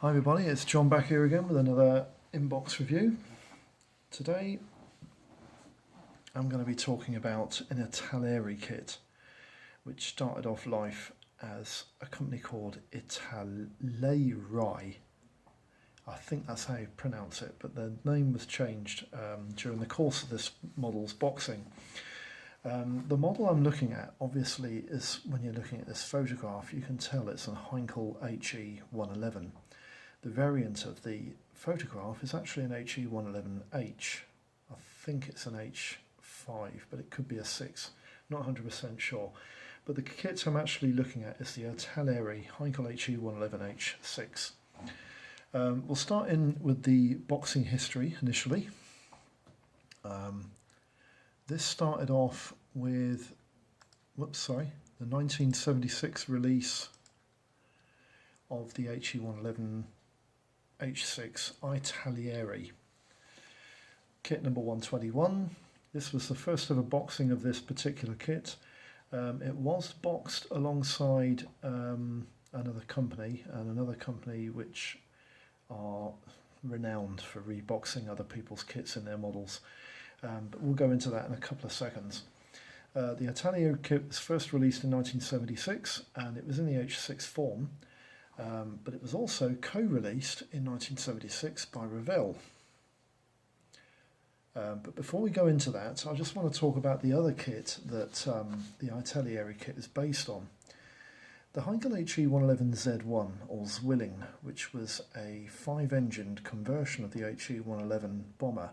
Hi everybody, it's John back here again with another inbox review. Today I'm going to be talking about an Italeri kit which started off life as a company called Italeri. I think that's how you pronounce it, but the name was changed during the course of this model's boxing. The model I'm looking at obviously is, when you're looking at this photograph, you can tell it's a Heinkel HE111. The variant of the photograph is actually an HE111H. I think it's an H5, but it could be a 6. Not 100% sure. But the kit I'm actually looking at is the Italeri Heinkel HE111H6. We'll start in with the boxing history initially. This started off with, the 1976 release of the HE111H6 Italeri. Kit number 121. This was the first ever boxing of this particular kit. It was boxed alongside another company which are renowned for reboxing other people's kits in their models. But we'll go into that in a couple of seconds. The Italeri kit was first released in 1976 and it was in the H6 form. But it was also co-released in 1976 by Revell. But before we go into that, I just want to talk about the other kit that the Italeri kit is based on. The Heinkel HE111Z1, or Zwilling, which was a 5-engined conversion of the HE111 bomber,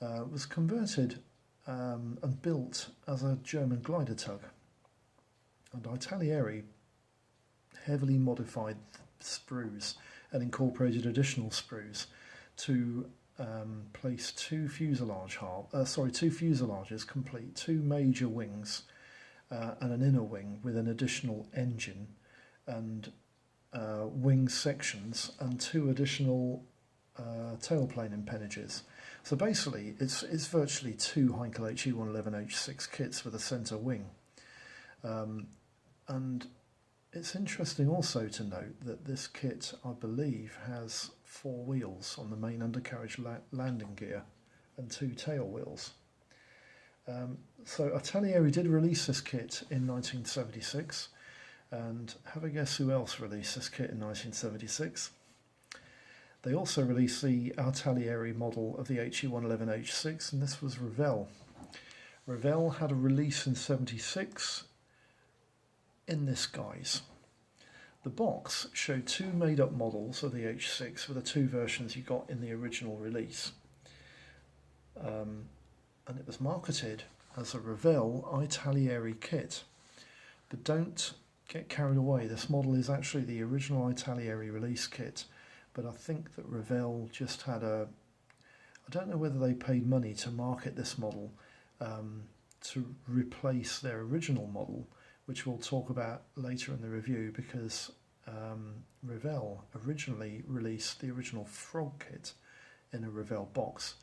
was converted and built as a German glider tug. And Italeri heavily modified sprues and incorporated additional sprues to place two fuselages complete, two major wings and an inner wing with an additional engine and wing sections and two additional tailplane appendages. So basically it's virtually two Heinkel HE111H6 kits with a centre wing. And it's interesting also to note that this kit, I believe, has 4 wheels on the main undercarriage landing gear and 2 tail wheels. So Italeri did release this kit in 1976, and have a guess who else released this kit in 1976? They also released the Italeri model of the HE111H6, and this was Revell. Revell had a release in 76 in this guise. The box showed 2 made-up models of the H6 with the 2 versions you got in the original release. And it was marketed as a Revell Italeri kit. But don't get carried away, this model is actually the original Italeri release kit, but I think that Revell just had I don't know whether they paid money to market this model to replace their original model, which we'll talk about later in the review, because Revell originally released the original Frog kit in a Revell box.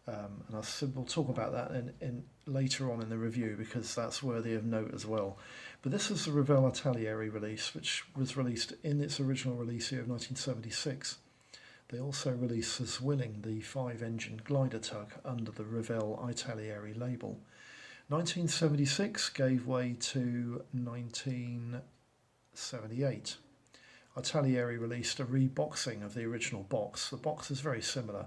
And we'll talk about that in later on in the review, because that's worthy of note as well. But this is the Revell Italeri release, which was released in its original release year of 1976. They also released the Zwilling, the 5-engine glider tug, under the Revell Italeri label. 1976 gave way to 1978. Italeri released a reboxing of the original box. The box is very similar.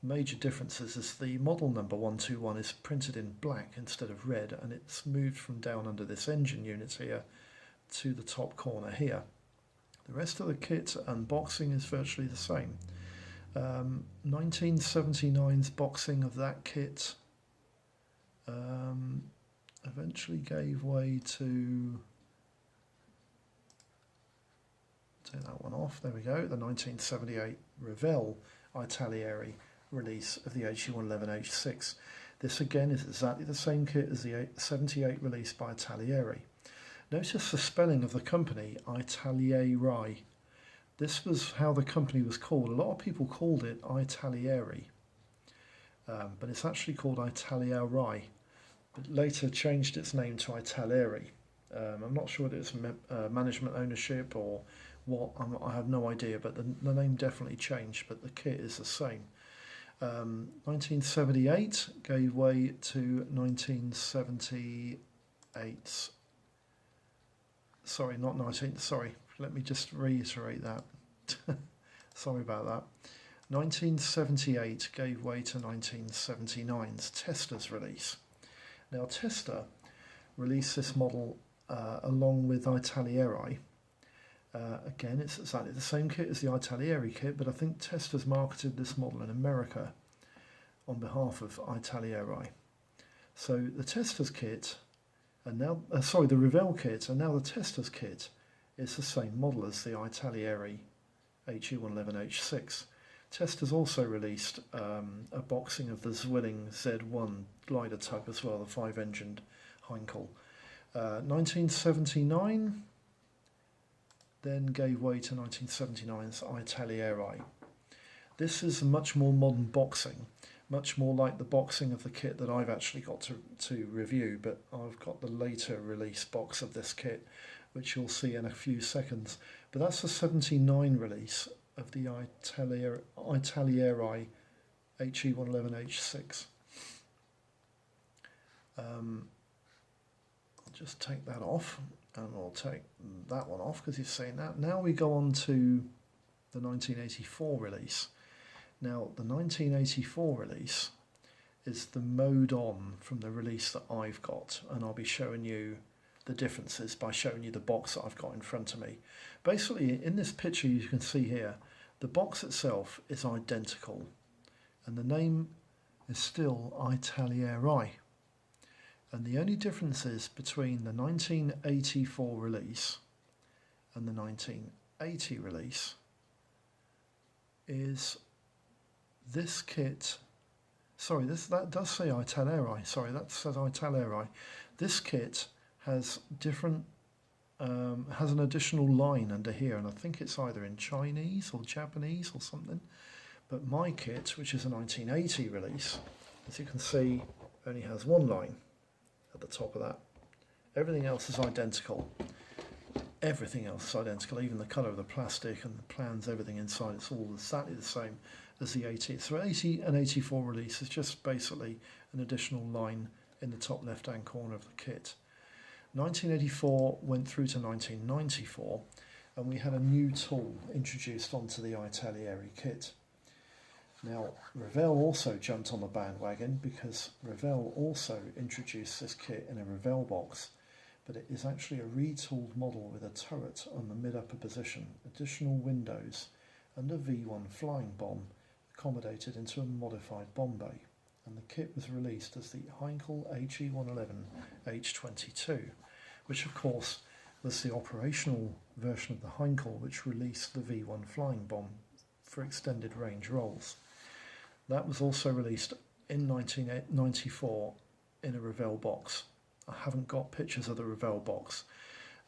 Major differences is the model number 121 is printed in black instead of red, and it's moved from down under this engine unit here to the top corner here. The rest of the kit and boxing is virtually the same. 1979's boxing of that kit eventually gave way to, take that one off, there we go, the 1978 Revell Italeri release of the HE111H6. This again is exactly the same kit as the 78 release by Italeri. Notice the spelling of the company, Italeri. This was how the company was called. A lot of people called it Italeri, but it's actually called Italeri. But later changed its name to Italeri. I'm not sure whether it's management ownership or what, I have no idea, but the name definitely changed, but the kit is the same. 1978 gave way to 1978. Sorry, not 19, sorry, let me just reiterate that. Sorry about that. 1978 gave way to 1979's Tester's release. Now Tester released this model along with Italeri. Again, it's exactly the same kit as the Italeri kit, but I think Tester's marketed this model in America on behalf of Italeri. So the Tester's kit, and now, the Revell kit, and now the Tester's kit is the same model as the Italeri HE111H6. Tester's also released a boxing of the Zwilling Z1 glider tug as well, the 5-engined Heinkel. 1979 then gave way to 1979's Italeri. This is a much more modern boxing, much more like the boxing of the kit that I've actually got to review, but I've got the later release box of this kit, which you'll see in a few seconds. But that's the 79 release of the Italeri HE111H6. I'll just take that off, and I'll take that one off because you've seen that. Now we go on to the 1984 release. Now the 1984 release is the mode on from the release that I've got, and I'll be showing you the differences by showing you the box that I've got in front of me. Basically, in this picture you can see here, the box itself is identical, and the name is still Italeri. And the only differences between the 1984 release and the 1980 release is this kit. Sorry, that does say Italeri. Sorry, that says Italeri. This kit has different, has an additional line under here, and I think it's either in Chinese or Japanese or something. But my kit, which is a 1980 release, as you can see, only has one line at the top of that. Everything else is identical. Everything else is identical, even the colour of the plastic and the plans, everything inside, it's all exactly the same as the 80. So 80 and 84 release is just basically an additional line in the top left-hand corner of the kit. 1984 went through to 1994, and we had a new tool introduced onto the Italeri kit. Now, Revell also jumped on the bandwagon because Revell also introduced this kit in a Revell box, but it is actually a retooled model with a turret on the mid-upper position, additional windows, and a V1 flying bomb accommodated into a modified bomb bay. And the kit was released as the Heinkel HE111H22, which of course was the operational version of the Heinkel which released the V1 flying bomb for extended range rolls. That was also released in 1994 in a Revell box. I haven't got pictures of the Revell box.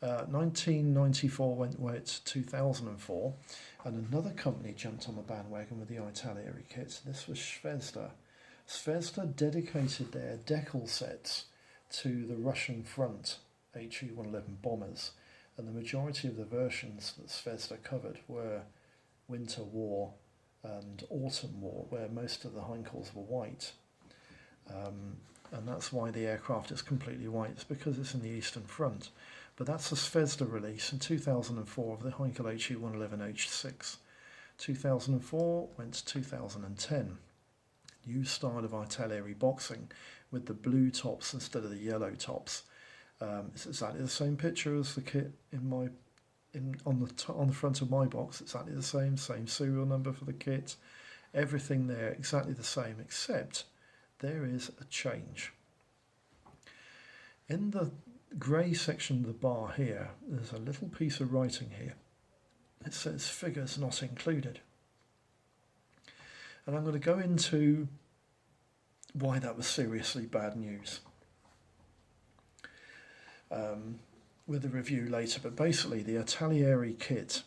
1994 went away to 2004, and another company jumped on the bandwagon with the Italeri kits. This was Zvezda. Zvezda dedicated their Decals sets to the Russian front HE-111 bombers, and the majority of the versions that Zvezda covered were Winter War and Autumn War, where most of the Heinkels were white. And that's why the aircraft is completely white. It's because it's in the Eastern Front. But that's a Zvezda release in 2004 of the Heinkel HE-111H6. 2004 went to 2010. New style of Italeri boxing with the blue tops instead of the yellow tops. It's exactly the same picture as the kit on the front of my box. Exactly the same serial number for the kit. Everything there exactly the same, except there is a change. In the grey section of the bar here, there's a little piece of writing here. It says figures not included. And I'm going to go into why that was seriously bad news with a review later. But basically the Italeri kit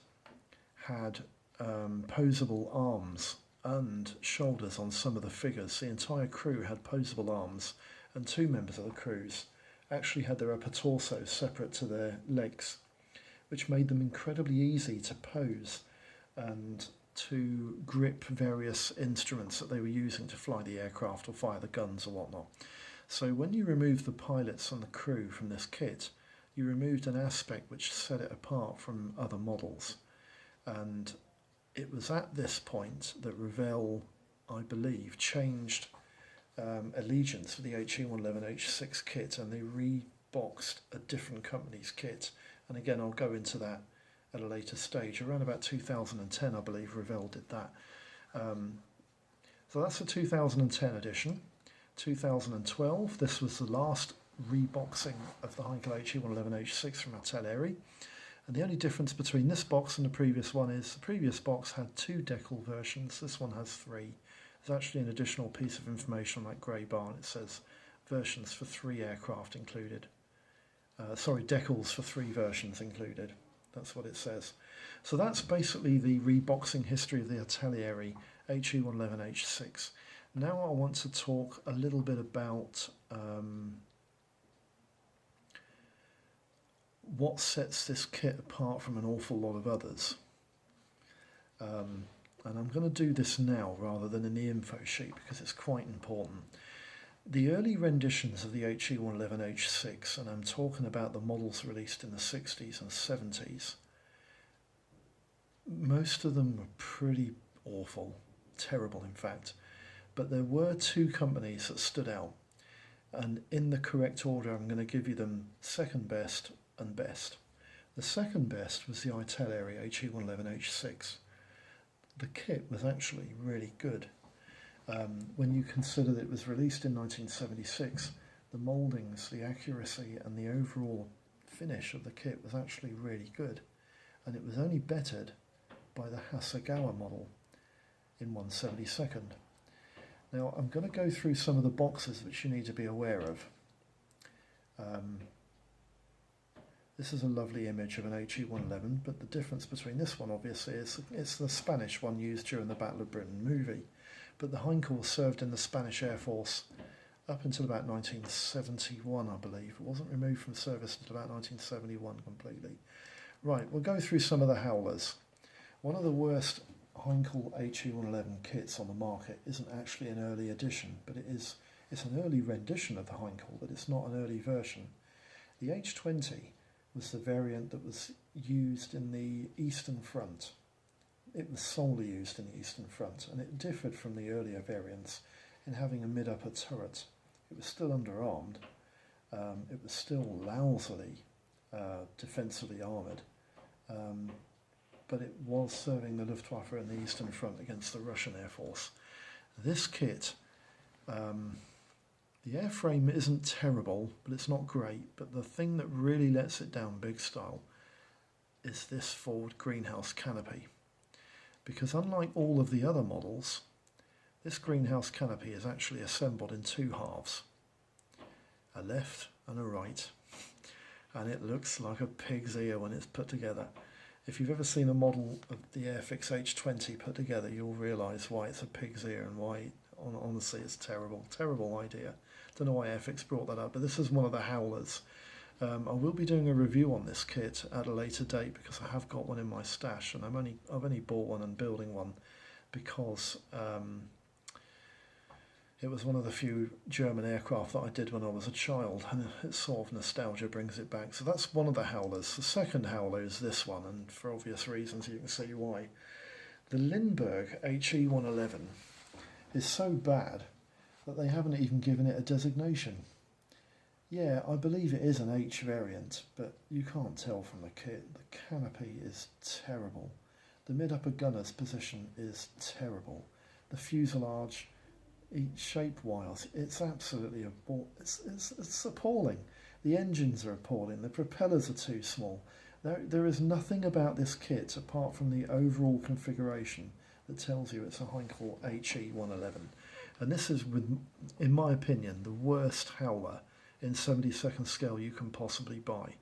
had posable arms and shoulders on some of the figures. The entire crew had posable arms, and two members of the crews actually had their upper torso separate to their legs, which made them incredibly easy to pose and to grip various instruments that they were using to fly the aircraft or fire the guns or whatnot. So when you remove the pilots and the crew from this kit, you removed an aspect which set it apart from other models. And it was at this point that Revell, I believe, changed allegiance for the HE111H6 kit, and they reboxed a different company's kit. And again, I'll go into that at a later stage. Around about 2010, I believe, Revell did that. So that's the 2010 edition. 2012, this was the last reboxing of the Heinkel HE111H6 from Italeri. And the only difference between this box and the previous one is the previous box had 2 Decals versions, this one has 3. There's actually an additional piece of information on that grey bar, and it says versions for 3 aircraft included. Decals for 3 versions included. That's what it says. So that's basically the reboxing history of the Italeri HE111H6. Now I want to talk a little bit about what sets this kit apart from an awful lot of others. And I'm going to do this now rather than in the info sheet because it's quite important. The early renditions of the HE111H6, and I'm talking about the models released in the 60s and 70s, most of them were pretty awful, terrible in fact, but there were 2 companies that stood out, and in the correct order I'm going to give you them second best and best. The second best was the Italeri HE111H6. The kit was actually really good. When you consider that it was released in 1976, the mouldings, the accuracy and the overall finish of the kit was actually really good, and it was only bettered by the Hasegawa model in 1/72. Now I'm going to go through some of the boxes which you need to be aware of. This is a lovely image of an HE111, but the difference between this one obviously is it's the Spanish one used during the Battle of Britain movie. But the Heinkel served in the Spanish Air Force up until about 1971, I believe. It wasn't removed from service until about 1971 completely. Right, we'll go through some of the howlers. One of the worst Heinkel HE111 kits on the market isn't actually an early edition, but it's an early rendition of the Heinkel, but it's not an early version. The H20 was the variant that was used in the Eastern Front. It was solely used in the Eastern Front, and it differed from the earlier variants in having a mid-upper turret. It was still underarmed, it was still lousily defensively armoured, but it was serving the Luftwaffe in the Eastern Front against the Russian Air Force. This kit, the airframe isn't terrible, but it's not great, but the thing that really lets it down big style is this forward greenhouse canopy. Because unlike all of the other models, this greenhouse canopy is actually assembled in 2 halves, a left and a right, and it looks like a pig's ear when it's put together. If you've ever seen a model of the Airfix H20 put together, you'll realise why it's a pig's ear and why, honestly, it's terrible, terrible idea. Don't know why Airfix brought that up, but this is one of the howlers. I will be doing a review on this kit at a later date because I have got one in my stash, and I've only bought one and building one because it was one of the few German aircraft that I did when I was a child, and it's sort of nostalgia brings it back. So that's one of the howlers. The second howler is this one, and for obvious reasons you can see why. The Lindbergh HE111 is so bad that they haven't even given it a designation. Yeah, I believe it is an H variant, but you can't tell from the kit. The canopy is terrible. The mid-upper gunner's position is terrible. The fuselage, shape-wise, it's absolutely it's appalling. The engines are appalling. The propellers are too small. There is nothing about this kit apart from the overall configuration that tells you it's a Heinkel HE111. And this is, in my opinion, the worst howler in 72nd scale you can possibly buy.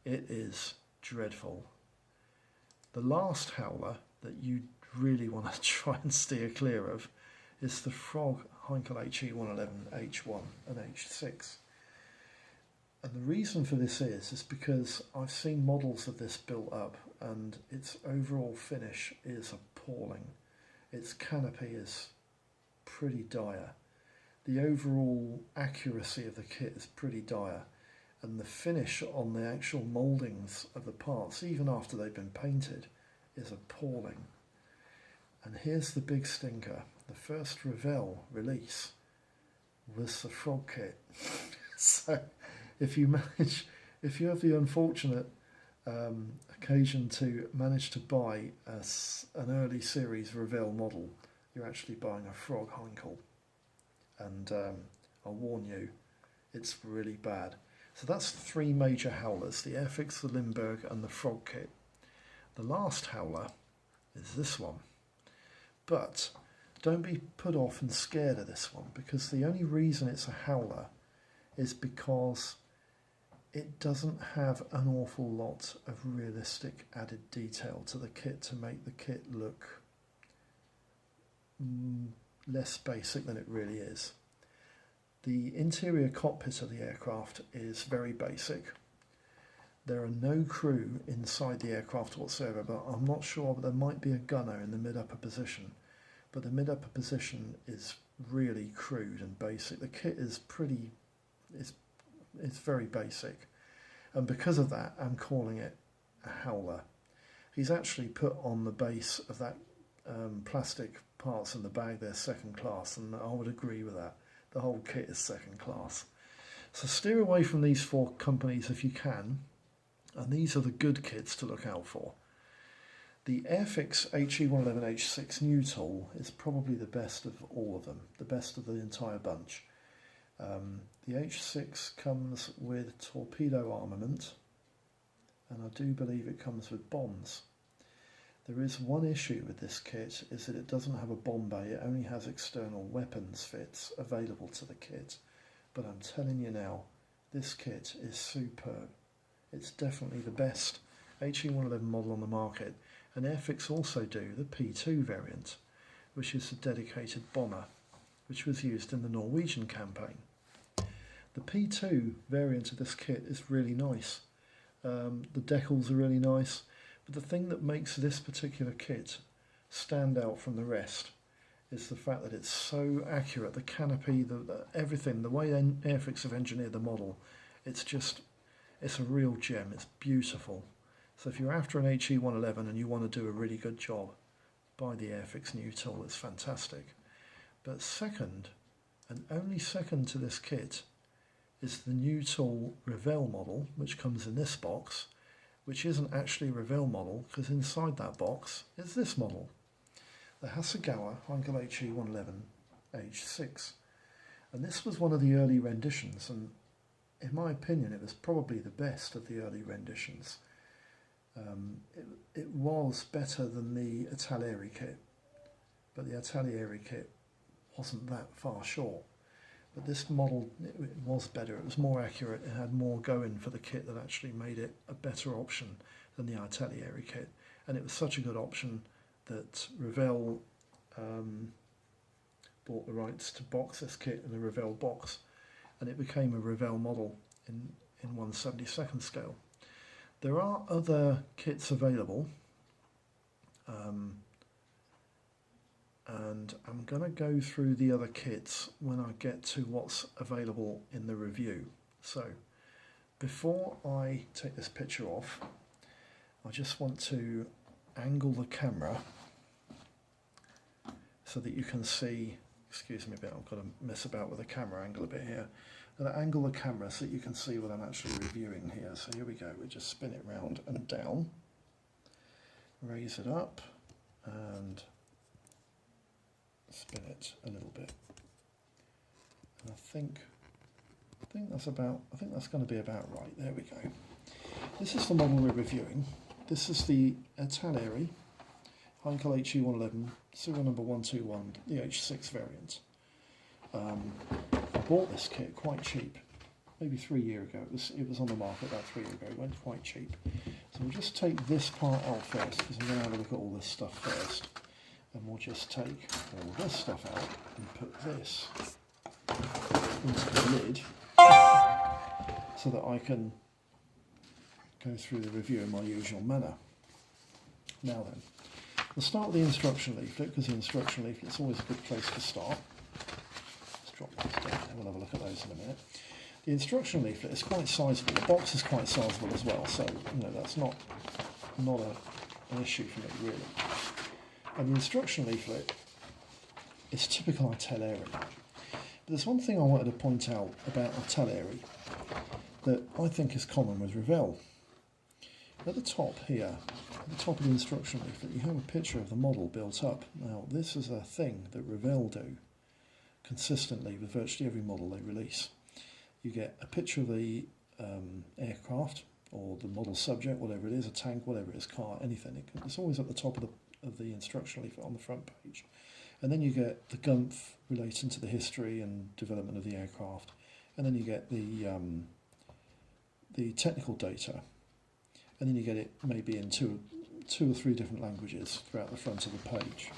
It is dreadful. The last howler that you really want to try and steer clear of is the Frog Heinkel HE111 H1 and H6. And the reason for this is because I've seen models of this built up and its overall finish is appalling. Its canopy is pretty dire. The overall accuracy of the kit is pretty dire. And the finish on the actual mouldings of the parts, even after they've been painted, is appalling. And here's the big stinker. The first Revell release was the frog kit. So if you have the unfortunate occasion to manage to buy an early series Revell model, you're actually buying a frog Heinkel. And I'll warn you, it's really bad. So that's the three major howlers, the Airfix, the Lindbergh and the frog kit. The last howler is this one. But don't be put off and scared of this one, because the only reason it's a howler is because it doesn't have an awful lot of realistic added detail to the kit to make the kit look less basic than it really is. The interior cockpit of the aircraft is very basic. There are no crew inside the aircraft whatsoever, but I'm not sure, but there might be a gunner in the mid-upper position. But the mid-upper position is really crude and basic. The kit is it's very basic. And because of that, I'm calling it a howler. He's actually put on the base of that plastic parts in the bag there second class, and I would agree with that. The whole kit is second class. So steer away from these four companies if you can, and these are the good kits to look out for. The Airfix HE111H6 new tool is probably the best of all of them, the best of the entire bunch. The H6 comes with torpedo armament, and I do believe it comes with bombs. There is one issue with this kit, is that it doesn't have a bomb bay, it only has external weapons fits available to the kit. But I'm telling you now, this kit is superb. It's definitely the best HE111 model on the market, and Airfix also do the P2 variant, which is a dedicated bomber, which was used in the Norwegian campaign. The P2 variant of this kit is really nice. The decals are really nice, but the thing that makes this particular kit stand out from the rest is the fact that it's so accurate. The canopy, everything, the way Airfix have engineered the model, it's a real gem. It's beautiful. So if you're after an HE111 and you want to do a really good job, buy the Airfix new tool. It's fantastic. But second, and only second to this kit, is the new tool Revell model, which comes in this box, which isn't actually a Revell model, because inside that box is this model, the Hasegawa Heinkel HE111H6. And this was one of the early renditions, and in my opinion it was probably the best of the early renditions. It was better than the Italeri kit, but the Italeri kit wasn't that far short. But this model, it was better, it was more accurate, it had more going for the kit that actually made it a better option than the Italeri kit. And it was such a good option that Revell bought the rights to box this kit in a Revell box, and it became a Revell model in 1/72nd scale. There are other kits available, and I'm going to go through the other kits when I get to what's available in the review. So before I take this picture off, I just want to angle the camera so that you can see, excuse me a bit, I've got to mess about with the camera angle a bit here. I'm going to angle the camera so that you can see what I'm actually reviewing here. So here we go, we just spin it round and down, raise it up and spin it a little bit. And I think that's going to be about right. There we go. This is the model we're reviewing. This is the Italeri Heinkel HE111, serial number 121, the H6 variant. I bought this kit quite cheap, maybe 3 years ago. It was on the market about 3 years ago. It went quite cheap. So we'll just take this part out first, because I'm going to have a look at all this stuff first. And we'll just take all this stuff out and put this into the lid. so that I can go through the review in my usual manner. Now then, we'll start with the instruction leaflet, because the instruction leaflet is always a good place to start. Let's drop those down, we'll have a look at those in a minute. The instruction leaflet is quite sizable, the box is quite sizable as well, so that's not an issue for me really. And the instruction leaflet is typical Italeri. But there's one thing I wanted to point out about Italeri that I think is common with Revell. At the top here, at the top of the instruction leaflet, you have a picture of the model built up. Now, this is a thing that Revell do consistently with virtually every model they release. You get a picture of the aircraft or the model subject, whatever it is, a tank, whatever it is, car, anything. It's always at the top of the instruction leaflet on the front page. And then you get the gumph relating to the history and development of the aircraft. And then you get the technical data. And then you get it maybe in two or three different languages throughout the front of the page.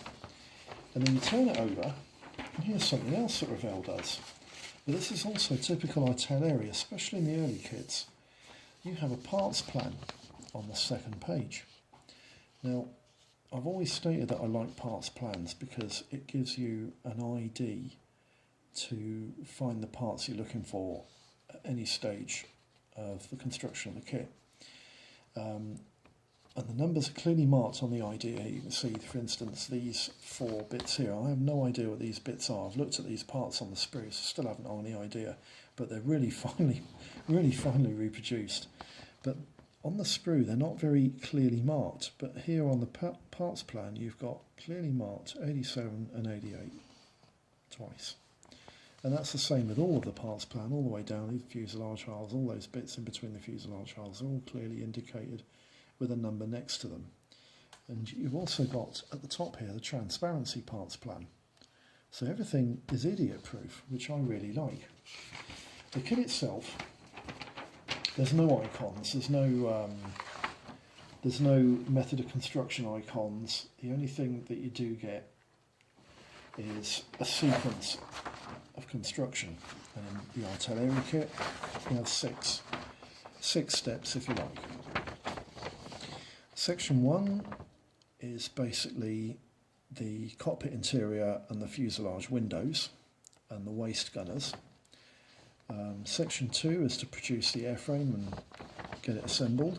And then you turn it over, and here's something else that Revell does. But this is also typical Italeri, especially in the early kits. You have a parts plan on the second page. Now, I've always stated that I like parts plans because it gives you an ID to find the parts you're looking for at any stage of the construction of the kit. And the numbers are clearly marked on the ID here. You can see, for instance, these 4 bits here. I have no idea what these bits are. I've looked at these parts on the sprues, still haven't any idea, but they're really finely reproduced. But on the sprue, they're not very clearly marked, but here on the parts plan, you've got clearly marked 87 and 88 twice. And that's the same with all of the parts plan, all the way down, the fuselage hulls, all those bits in between the fuselage hulls are all clearly indicated with a number next to them. And you've also got, at the top here, the transparency parts plan. So everything is idiot-proof, which I really like. The kit itself, there's no icons, there's no method of construction icons. The only thing that you do get is a sequence of construction. And in the Italeri kit, you have six steps, if you like. Section 1 is basically the cockpit interior and the fuselage windows and the waist gunners. Section 2 is to produce the airframe and get it assembled,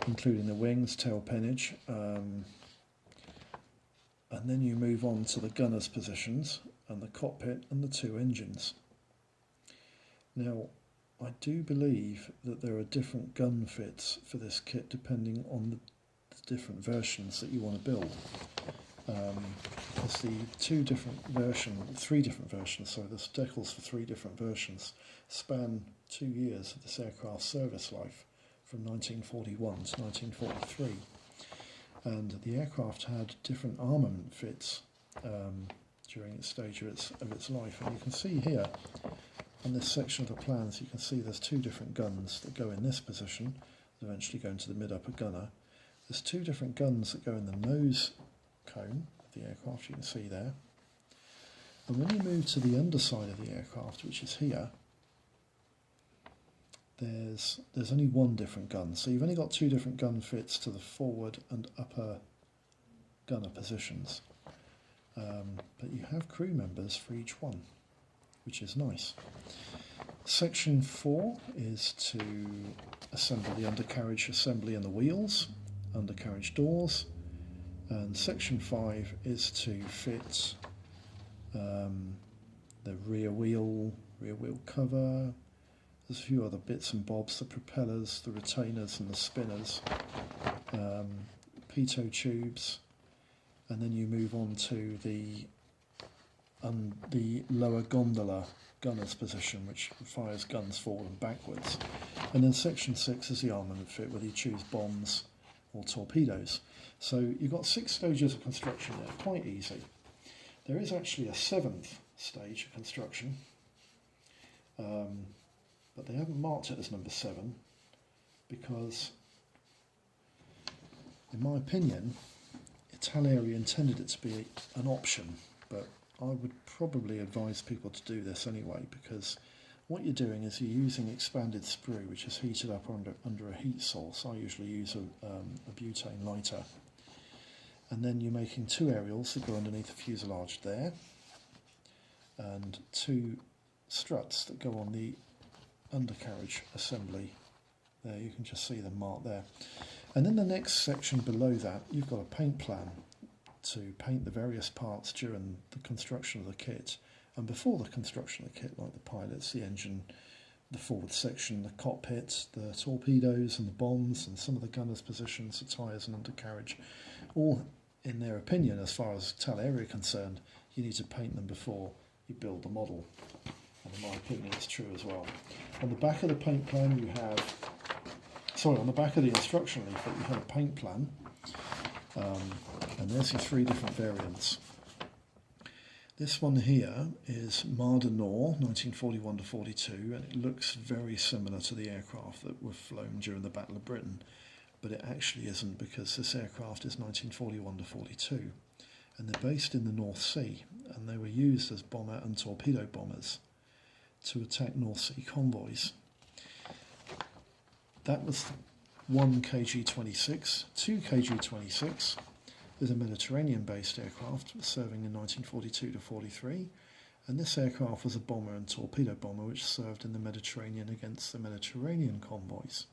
including the wings, tail pennage, and then you move on to the gunner's positions and the cockpit and the 2 engines. Now, I do believe that there are different gun fits for this kit depending on the different versions that you want to build. There's the 3 different versions, so there's decals for 3 different versions, span 2 years of this aircraft's service life from 1941 to 1943. And the aircraft had different armament fits during its stage of its life. And you can see here, on this section of the plans, you can see there's 2 different guns that go in this position, eventually go into the mid-upper gunner. There's 2 different guns that go in the nose cone of the aircraft, you can see there. And when you move to the underside of the aircraft, which is here, there's only 1 different gun. So you've only got 2 different gun fits to the forward and upper gunner positions. But you have crew members for each one, which is nice. Section 4 is to assemble the undercarriage assembly and the wheels, undercarriage doors, and section 5 is to fit the rear wheel cover. There's a few other bits and bobs, the propellers, the retainers and the spinners, pitot tubes, and then you move on to the lower gondola gunner's position, which fires guns forward and backwards. And then section 6 is the armament fit, whether you choose bombs or torpedoes. So you've got 6 stages of construction there, quite easy. There is actually a 7th stage of construction, but they haven't marked it as number 7 because, in my opinion, Italeri intended it to be an option, but I would probably advise people to do this anyway, because what you're doing is you're using expanded sprue, which is heated up under a heat source. I usually use a butane lighter. And then you're making two aerials that go underneath the fuselage there, and two struts that go on the undercarriage assembly. There, you can just see them marked there. And then the next section below that, you've got a paint plan to paint the various parts during the construction of the kit. And before the construction of the kit, like the pilots, the engine, the forward section, the cockpit, the torpedoes and the bombs, and some of the gunners' positions, the tyres and undercarriage, all in their opinion, as far as Italeri are concerned, you need to paint them before you build the model. And in my opinion, it's true as well. On the back of the paint plan, you have, on the back of the instruction leaflet, you have a paint plan. And there's your three different variants. This one here is Marder Nor, 1941 to 42, and it looks very similar to the aircraft that were flown during the Battle of Britain. But it actually isn't, because this aircraft is 1941 to 42, and they're based in the North Sea, and they were used as bomber and torpedo bombers to attack North Sea convoys. That was 1 KG-26. 2 KG-26 is a Mediterranean-based aircraft serving in 1942 to 43, and this aircraft was a bomber and torpedo bomber which served in the Mediterranean against the Mediterranean convoys,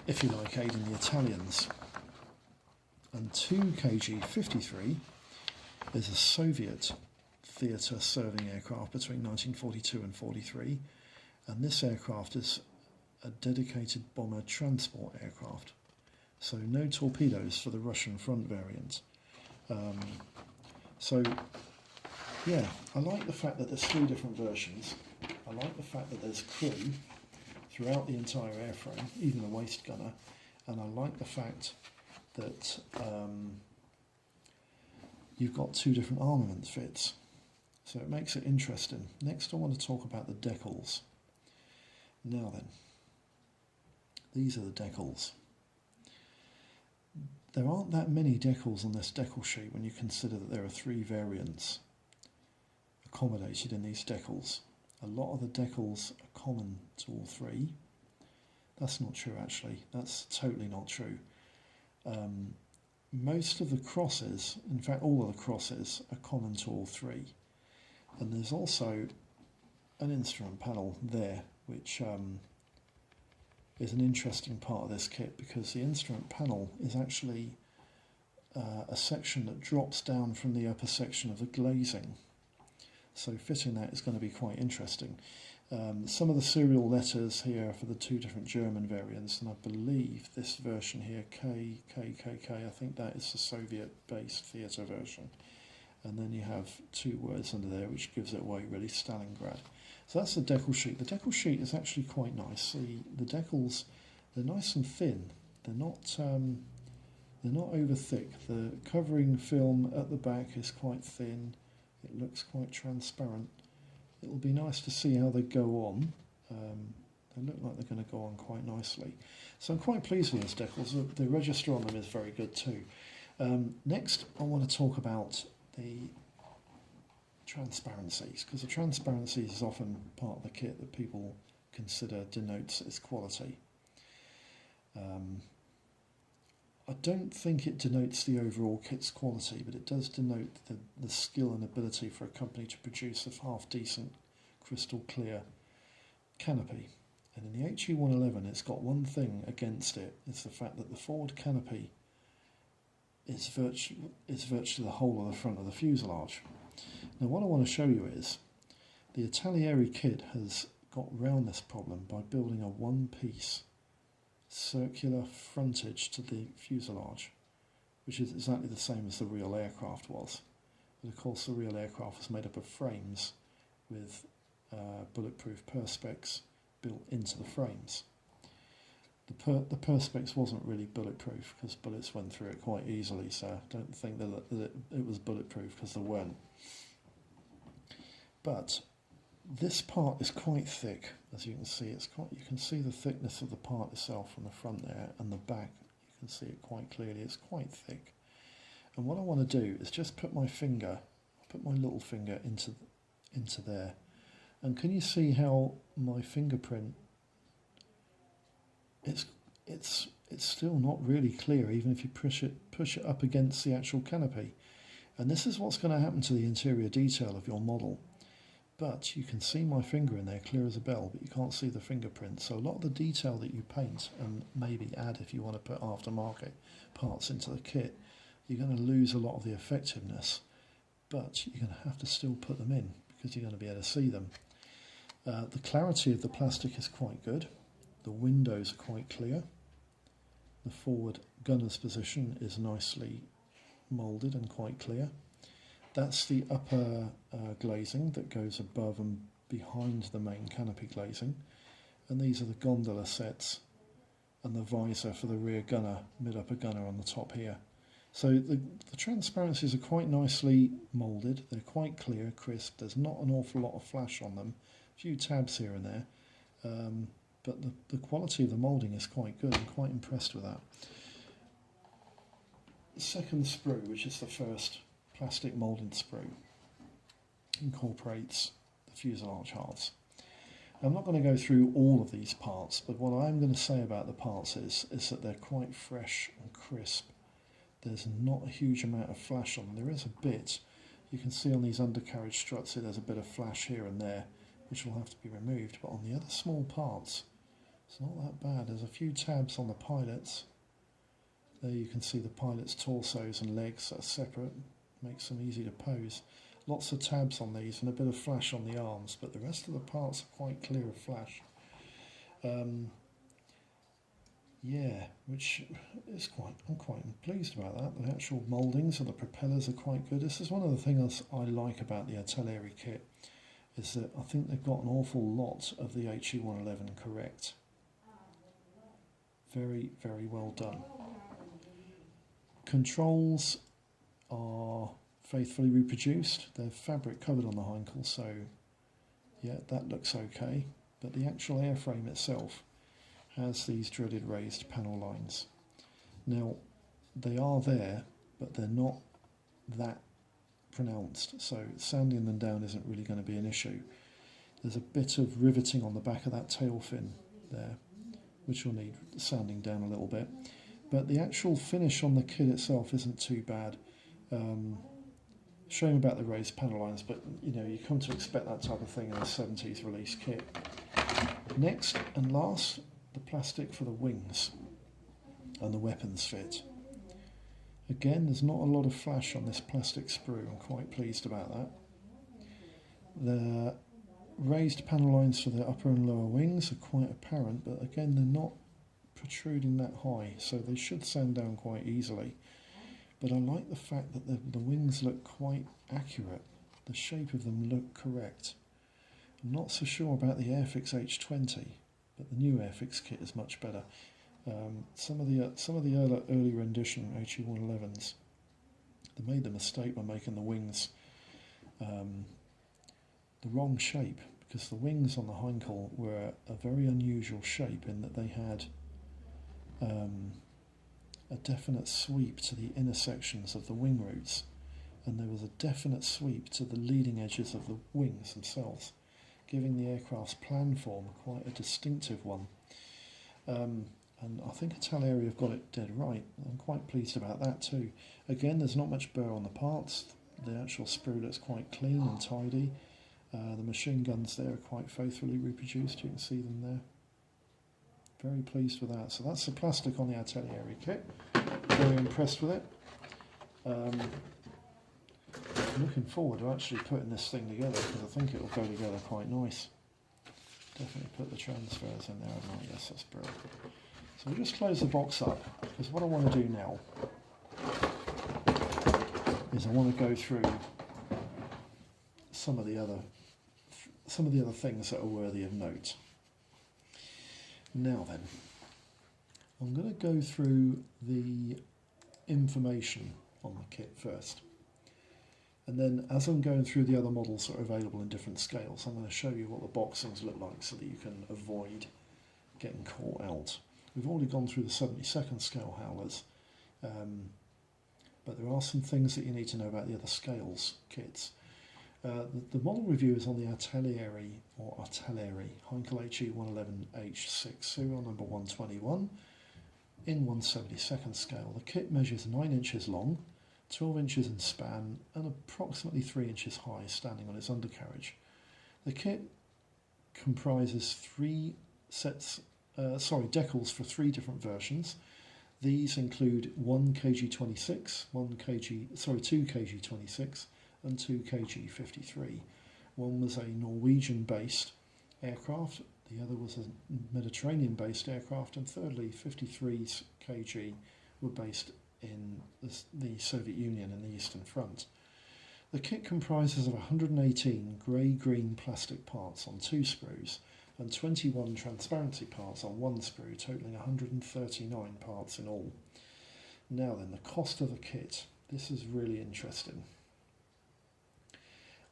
if you like, aiding the Italians. And 2 KG-53 is a Soviet theatre serving aircraft between 1942 and 43, and this aircraft is a dedicated bomber transport aircraft. So no torpedoes for the Russian front variant. Yeah, I like the fact that there's three different versions. I like the fact that there's crew throughout the entire airframe, even the waist gunner, and I like the fact that you've got two different armament fits, so it makes it interesting. Next I want to talk about the decals. Now then, these are the decals. There aren't that many decals on this decal sheet when you consider that there are three variants accommodated in these decals. A lot of the decals are common to all three. That's not true actually, that's totally not true. Most of the crosses, in fact all of the crosses, are common to all three. And there's also an instrument panel there which is an interesting part of this kit, because the instrument panel is actually a section that drops down from the upper section of the glazing. So fitting that is going to be quite interesting. Some of the serial letters here for the two different German variants, and I believe this version here, KKKK, I think that is the Soviet-based theatre version. And then you have two words under there which gives it away really, Stalingrad. So that's the decal sheet. The decal sheet is actually quite nice. The decals, they're nice and thin. They're not over thick. The covering film at the back is quite thin. It looks quite transparent. It'll be nice to see how they go on. They look like they're going to go on quite nicely. So I'm quite pleased with those decals. The register on them is very good too. Next, I want to talk about the transparencies, because the transparencies is often part of the kit that people consider denotes its quality. I don't think it denotes the overall kit's quality, but it does denote the skill and ability for a company to produce a half-decent, crystal-clear canopy. And in the HE-111, it's got one thing against it. It's the fact that the forward canopy is virtually the whole of the front of the fuselage. Now what I want to show you is the Italeri kit has got round this problem by building a one-piece circular frontage to the fuselage, which is exactly the same as the real aircraft was. But of course the real aircraft was made up of frames with bulletproof perspex built into the frames. The perspex wasn't really bulletproof because bullets went through it quite easily, so I don't think that it was bulletproof because there weren't. But this part is quite thick, as you can see. You can see the thickness of the part itself from the front there, and the back, you can see it quite clearly. It's quite thick. And what I want to do is just put my little finger into there, And can you see how my fingerprint, it's still not really clear, even if you push it up against the actual canopy. And this is what's going to happen to the interior detail of your model. But you can see my finger in there clear as a bell, but you can't see the fingerprint. So a lot of the detail that you paint, and maybe add if you want to put aftermarket parts into the kit, you're going to lose a lot of the effectiveness. But you're going to have to still put them in, because you're going to be able to see them. The clarity of the plastic is quite good. The windows are quite clear. The forward gunner's position is nicely moulded and quite clear. That's the upper glazing that goes above and behind the main canopy glazing. And these are the gondola sets and the visor for the rear gunner, mid-upper gunner on the top here. So the transparencies are quite nicely moulded. They're quite clear, crisp. There's not an awful lot of flash on them. A few tabs here and there. But the quality of the moulding is quite good. I'm quite impressed with that. The second sprue, which is the first plastic moulded sprue, incorporates the fuselage halves. I'm not going to go through all of these parts, but what I'm going to say about the parts is that they're quite fresh and crisp. There's not a huge amount of flash on them. There is a bit. You can see on these undercarriage struts here, there's a bit of flash here and there, which will have to be removed. But on the other small parts, it's not that bad. There's a few tabs on the pilots. There you can see the pilots' torsos and legs are separate. Makes them easy to pose. Lots of tabs on these and a bit of flash on the arms, but the rest of the parts are quite clear of flash. Yeah, which is I'm quite pleased about that. The actual mouldings of the propellers are quite good. This is one of the things I like about the Italeri kit, is that I think they've got an awful lot of the HE111 correct. Very, very well done. Controls are faithfully reproduced. They're fabric covered on the hindle, so yeah, that looks okay. But the actual airframe itself has these dreaded raised panel lines. Now, they are there, but they're not that pronounced, so sanding them down isn't really going to be an issue. There's a bit of riveting on the back of that tail fin there, which will need sanding down a little bit. But the actual finish on the kit itself isn't too bad. Shame about the raised panel lines, but you know, you come to expect that type of thing in a 70s release kit. Next and last, the plastic for the wings and the weapons fit. Again, there's not a lot of flash on this plastic sprue. I'm quite pleased about that. The raised panel lines for the upper and lower wings are quite apparent, but again, they're not protruding that high, so they should sand down quite easily. But I like the fact that the wings look quite accurate. The shape of them look correct. I'm not so sure about the Airfix H20, but the new Airfix kit is much better. Some of the early rendition HE111s, they made the mistake by making the wings the wrong shape, because the wings on the hindle were a very unusual shape in that they had a definite sweep to the intersections of the wing roots, and there was a definite sweep to the leading edges of the wings themselves, giving the aircraft's plan form quite a distinctive one. And I think Italeri have got it dead right. I'm quite pleased about that too. Again, there's not much burr on the parts. The actual sprue looks quite clean and tidy. The machine guns there are quite faithfully reproduced. You can see them there. Very pleased with that. So that's the plastic on the Italeri kit. Very impressed with it. I'm looking forward to actually putting this thing together, because I think it will go together quite nice. Definitely put the transfers in there, haven't I? Yes, that's brilliant. So we'll just close the box up, because what I want to do now is I want to go through some of the other things that are worthy of note. Now then, I'm going to go through the information on the kit first. And then as I'm going through the other models that are available in different scales, I'm going to show you what the boxings look like so that you can avoid getting caught out. We've already gone through the 72nd scale howlers, but there are some things that you need to know about the other scales kits. The model review is on the Italeri Heinkel HE111H6, serial number 121, in 1/72nd scale. The kit measures 9 inches long, 12 inches in span, and approximately 3 inches high, standing on its undercarriage. The kit comprises decals for 3 different versions. These include 1 kg26, 2 kg26, and 2 kg53. One was a Norwegian-based aircraft, the other was a Mediterranean-based aircraft, and thirdly, 53 kg were based in the Soviet Union in the Eastern Front. The kit comprises of 118 grey-green plastic parts on 2 sprues and 21 transparency parts on 1 sprue, totalling 139 parts in all. Now then, the cost of the kit. This is really interesting.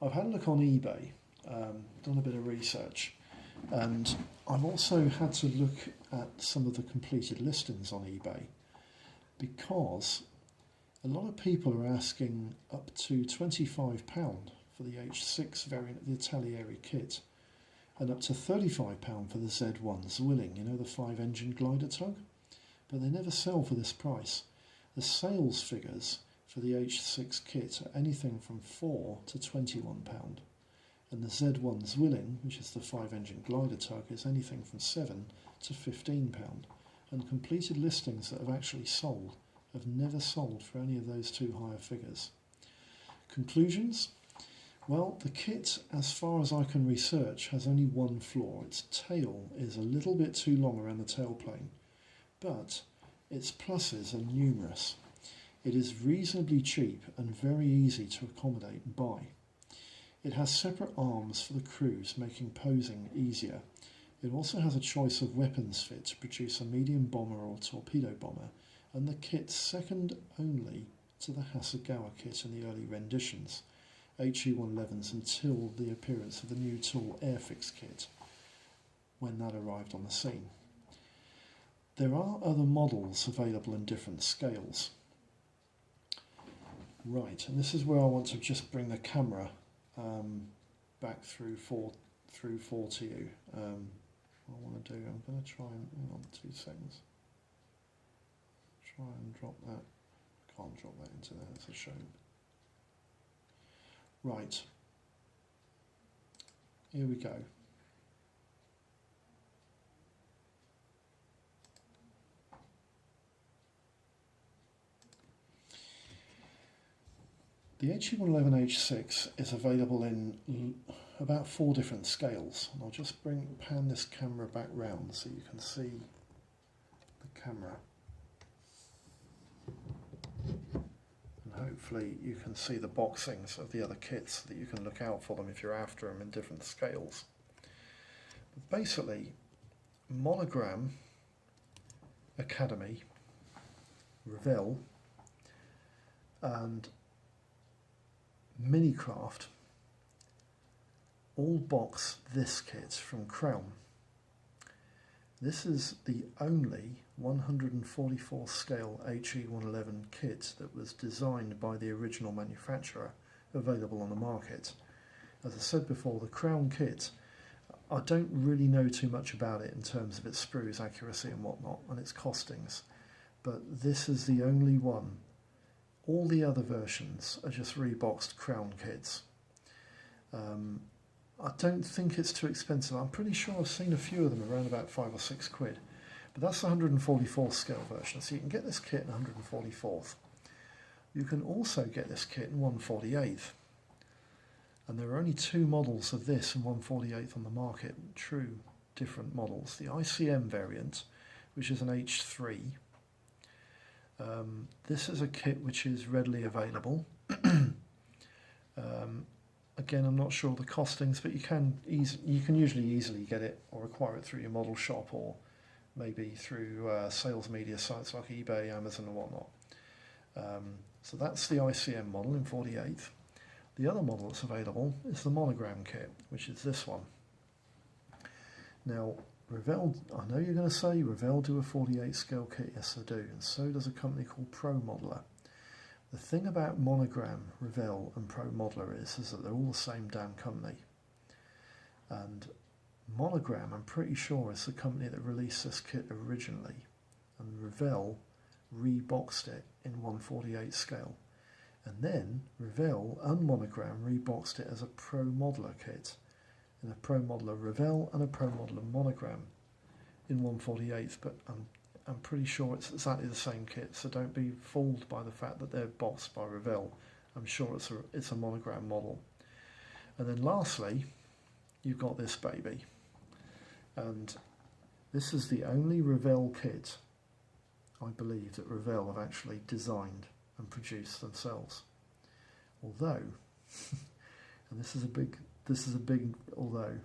I've had a look on eBay, done a bit of research, and I've also had to look at some of the completed listings on eBay, because a lot of people are asking up to £25 for the H6 variant of the Italeri kit, and up to £35 for the Z1 Zwilling, you know, the 5-engine glider tug, but they never sell for this price. The sales figures for the H6 kit are anything from £4 to £21, and the Z1 Zwilling, which is the 5-engine glider tug, is anything from £7 to £15, and completed listings that have actually sold have never sold for any of those 2 higher figures. Conclusions? Well, the kit, as far as I can research, has only one flaw. Its tail is a little bit too long around the tailplane, but its pluses are numerous. It is reasonably cheap and very easy to accommodate and buy. It has separate arms for the crews, making posing easier. It also has a choice of weapons fit to produce a medium bomber or torpedo bomber, and the kit's second only to the Hasegawa kit in the early renditions, HE111s, until the appearance of the new tool Airfix kit, when that arrived on the scene. There are other models available in different scales. Right, and this is where I want to just bring the camera back through four to you. What I want to do, I'm going to try and, hang on 2 seconds. Try and drop that. Can't drop that into there, it's a shame. Right, here we go. The HE111H6 is available in about 4 different scales, and I'll just pan this camera back round so you can see the camera. And hopefully you can see the boxings of the other kits so that you can look out for them if you're after them in different scales. But basically, Monogram, Academy, Revell and Minicraft all box this kit from Crown. This is the only 144 scale HE111 kit that was designed by the original manufacturer available on the market. As I said before, the Crown kit, I don't really know too much about it in terms of its sprues, accuracy and whatnot, and its costings, but this is the only one. All the other versions are just reboxed Crown kits. I don't think it's too expensive. I'm pretty sure I've seen a few of them around about £5 or £6. But that's the 144th scale version, so you can get this kit in 144th. You can also get this kit in 148th. And there are only 2 models of this in 148th on the market, true different models. The ICM variant, which is an H3. This is a kit which is readily available. Again, I'm not sure the costings, but you can usually easily get it or acquire it through your model shop, or maybe through sales media sites like eBay, Amazon and whatnot. So that's the ICM model in 48th. The other model that's available is the Monogram kit, which is this one. Now, Revell, I know you're going to say Revell do a 48 scale kit. Yes, they do, and so does a company called Pro Modeler. The thing about Monogram, Revell and Pro Modeler is that they're all the same damn company. And Monogram, I'm pretty sure, is the company that released this kit originally, and Revell reboxed it in 1/48 scale. And then Revell and Monogram reboxed it as a Pro Modeler kit, in a Pro Modeler Revell and a Pro Modeler Monogram in 1/48. But I'm pretty sure it's exactly the same kit, so don't be fooled by the fact that they're boxed by Revell. I'm sure it's a Monogram model. And then lastly, you've got this baby. And this is the only Revell kit, I believe, that Revell have actually designed and produced themselves. Although, and this is a big although,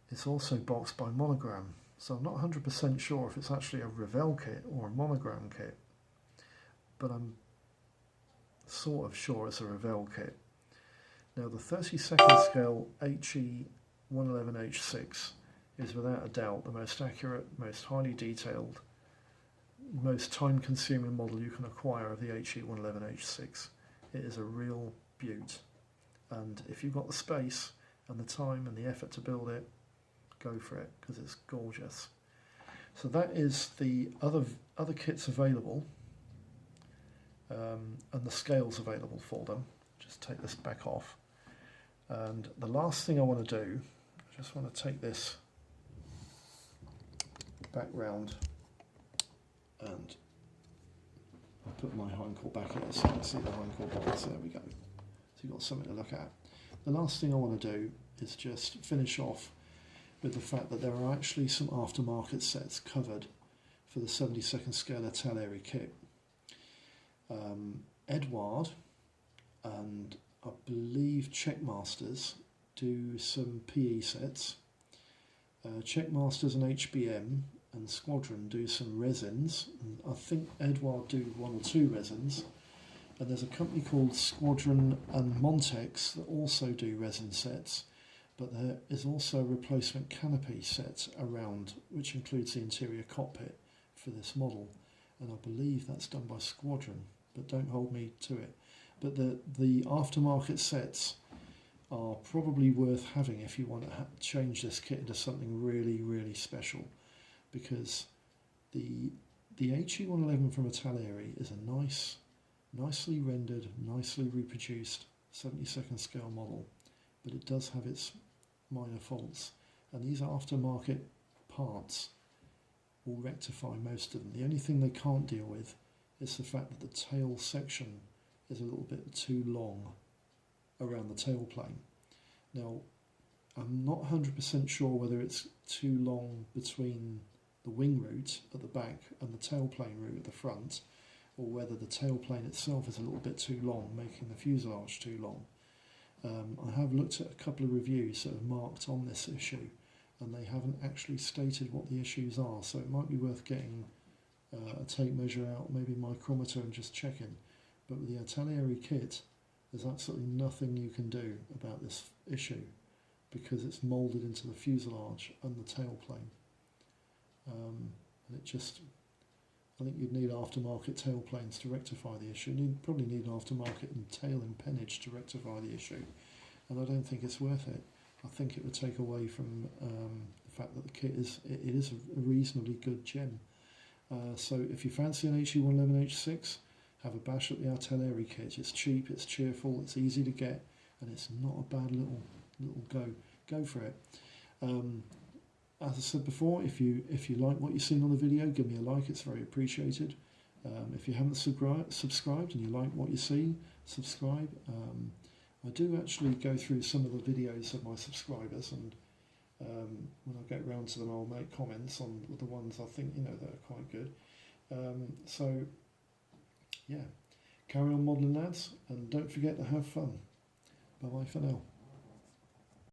it's also boxed by Monogram. So I'm not 100% sure if it's actually a Revell kit or a Monogram kit, but I'm sort of sure it's a Revell kit. Now the 32nd scale HE111H6 is without a doubt the most accurate, most highly detailed, most time-consuming model you can acquire of the HE111H6. It is a real beaut, and if you've got the space and the time and the effort to build it, go for it, because it's gorgeous. So that is the other kits available, and the scales available for them. Just take this back off, and the last thing I want to do, I just want to take this back round and I'll put my hindcore back here so you can see the hindcore box. There we go. So you've got something to look at. The last thing I want to do is just finish off with the fact that there are actually some aftermarket sets covered for the 72nd scale Italeri kit. Edward and I believe Checkmasters do some PE sets. Checkmasters and HBM and Squadron do some resins, and I think Edward do 1 or 2 resins, and there's a company called Squadron and Montex that also do resin sets, but there is also a replacement canopy set around which includes the interior cockpit for this model, and I believe that's done by Squadron, but don't hold me to it. But the aftermarket sets are probably worth having if you want to change this kit into something really, really special, because the HE111 from Italeri is a nicely rendered, nicely reproduced 72nd scale model, but it does have its minor faults, and these aftermarket parts will rectify most of them. The only thing they can't deal with is the fact that the tail section is a little bit too long around the tailplane. Now, I'm not 100% sure whether it's too long between the wing root at the back and the tailplane root at the front, or whether the tailplane itself is a little bit too long, making the fuselage too long. I have looked at a couple of reviews that have marked on this issue, and they haven't actually stated what the issues are, so it might be worth getting a tape measure out, maybe a micrometer, and just checking. But with the Italeri kit, there's absolutely nothing you can do about this issue because it's moulded into the fuselage and the tailplane. And I think you'd need aftermarket tailplanes to rectify the issue. You'd probably need an aftermarket and tail impennage to rectify the issue, and I don't think it's worth it. I think it would take away from the fact that the kit is a reasonably good gem. So if you fancy an HE111H6, have a bash at the Italeri kit. It's cheap, it's cheerful, it's easy to get, and it's not a bad little go. Go for it. As I said before, if you like what you've seen on the video, give me a like, it's very appreciated. If you haven't subscribed and you like what you see, subscribe. I do actually go through some of the videos of my subscribers, and when I get round to them I'll make comments on the ones I think that are quite good. So yeah, carry on modelling, lads, and don't forget to have fun. Bye bye for now.